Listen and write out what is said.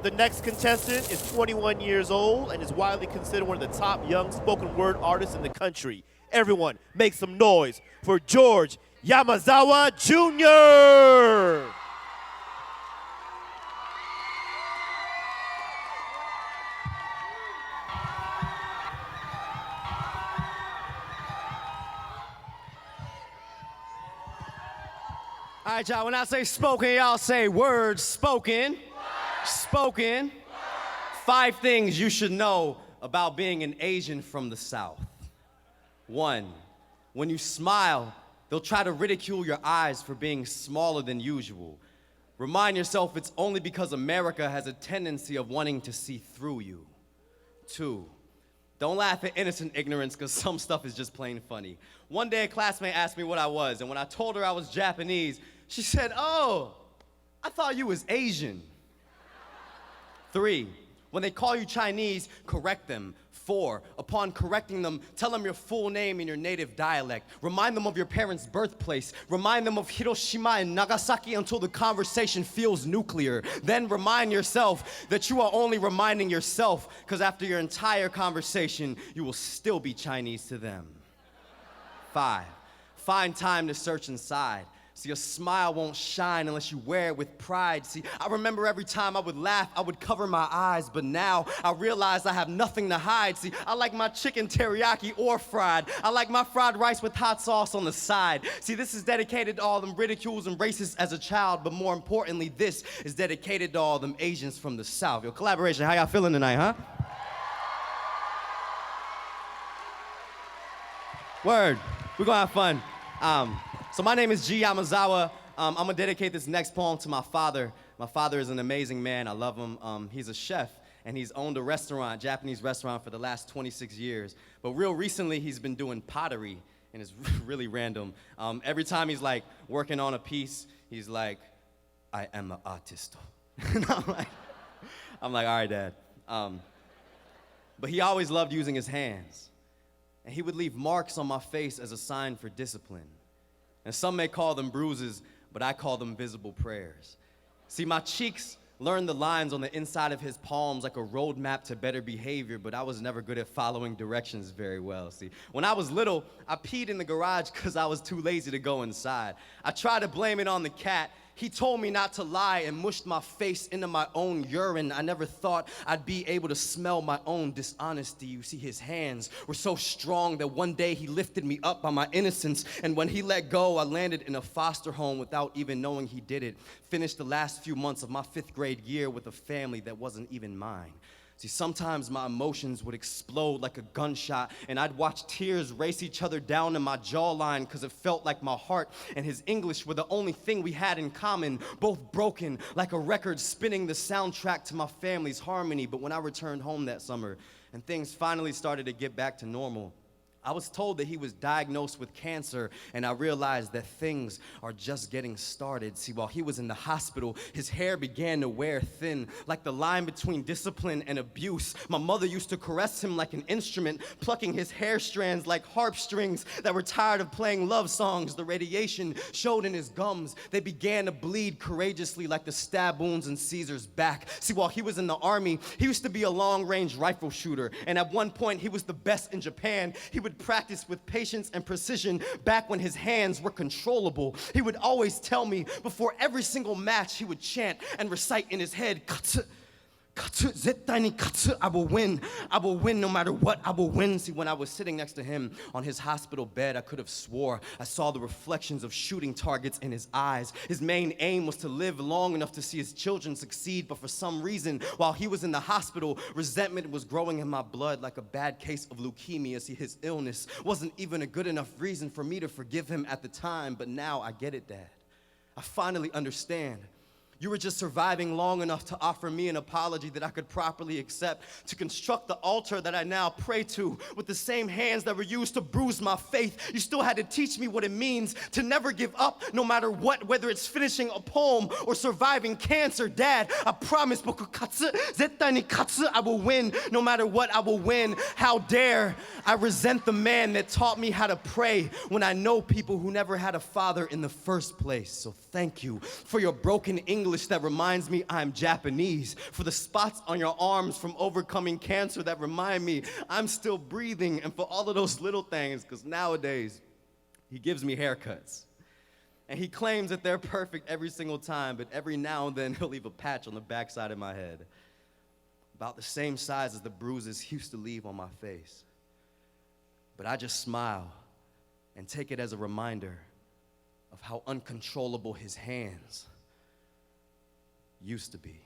The next contestant is 21 years old and is widely considered one of the top young spoken word artists in the country. Everyone, make some noise for George Yamazawa Jr. All right, y'all, when I say spoken, y'all say words spoken. Spoken. 5 things you should know about being an Asian from the South. 1, when you smile, they'll try to ridicule your eyes for being smaller than usual. Remind yourself it's only because America has a tendency of wanting to see through you. 2, don't laugh at innocent ignorance because some stuff is just plain funny. One day a classmate asked me what I was, and when I told her I was Japanese, she said, "Oh, I thought you was Asian." 3, when they call you Chinese, correct them. 4, upon correcting them, tell them your full name in your native dialect. Remind them of your parents' birthplace. Remind them of Hiroshima and Nagasaki until the conversation feels nuclear. Then remind yourself that you are only reminding yourself, because after your entire conversation, you will still be Chinese to them. 5, find time to search inside. See, your smile won't shine unless you wear it with pride. See, I remember every time I would laugh, I would cover my eyes, but now I realize I have nothing to hide. See, I like my chicken teriyaki or fried. I like my fried rice with hot sauce on the side. See, this is dedicated to all them ridicules and racists as a child, but more importantly, this is dedicated to all them Asians from the South. Yo, Kollaboration, how y'all feeling tonight, huh? Word, we're gonna have fun. So my name is G. Yamazawa. I'm gonna dedicate this next poem to my father. My father is an amazing man, I love him. He's a chef, and he's owned a restaurant, Japanese restaurant, for the last 26 years. But real recently, he's been doing pottery, and it's really random. Every time he's like working on a piece, he's like, "I am an artist." And I'm like, all right, Dad. But he always loved using his hands. And he would leave marks on my face as a sign for discipline. And some may call them bruises, but I call them visible prayers. See, my cheeks learned the lines on the inside of his palms like a roadmap to better behavior, but I was never good at following directions very well. See, when I was little, I peed in the garage because I was too lazy to go inside. I tried to blame it on the cat. He told me not to lie and mushed my face into my own urine. I never thought I'd be able to smell my own dishonesty. You see, his hands were so strong that one day he lifted me up by my innocence, and when he let go, I landed in a foster home without even knowing he did it. Finished the last few months of my 5th grade year with a family that wasn't even mine. See, sometimes my emotions would explode like a gunshot, and I'd watch tears race each other down in my jawline because it felt like my heart and his English were the only thing we had in common, both broken like a record spinning the soundtrack to my family's harmony. But when I returned home that summer and things finally started to get back to normal, I was told that he was diagnosed with cancer, and I realized that things are just getting started. See, while he was in the hospital, his hair began to wear thin, like the line between discipline and abuse. My mother used to caress him like an instrument, plucking his hair strands like harp strings that were tired of playing love songs. The radiation showed in his gums. They began to bleed courageously like the stab wounds in Caesar's back. See, while he was in the army, he used to be a long-range rifle shooter, and at one point, he was the best in Japan. He would practice with patience and precision back when his hands were controllable. He would always tell me before every single match, he would chant and recite in his head, "Katsu, katsu, zettai ni katsu, I will win. I will win no matter what, I will win." See, when I was sitting next to him on his hospital bed, I could have swore I saw the reflections of shooting targets in his eyes. His main aim was to live long enough to see his children succeed, but for some reason, while he was in the hospital, resentment was growing in my blood like a bad case of leukemia. See, his illness wasn't even a good enough reason for me to forgive him at the time, but now I get it, Dad. I finally understand. You were just surviving long enough to offer me an apology that I could properly accept, to construct the altar that I now pray to with the same hands that were used to bruise my faith. You still had to teach me what it means to never give up no matter what, whether it's finishing a poem or surviving cancer. Dad, I promise, boku katsu, zettai ni katsu, I will win. No matter what, I will win. How dare I resent the man that taught me how to pray when I know people who never had a father in the first place. So thank you for your broken English English that reminds me I'm Japanese, for the spots on your arms from overcoming cancer that remind me I'm still breathing, and for all of those little things, because nowadays, he gives me haircuts. And he claims that they're perfect every single time, but every now and then he'll leave a patch on the backside of my head, about the same size as the bruises he used to leave on my face. But I just smile and take it as a reminder of how uncontrollable his hands used to be.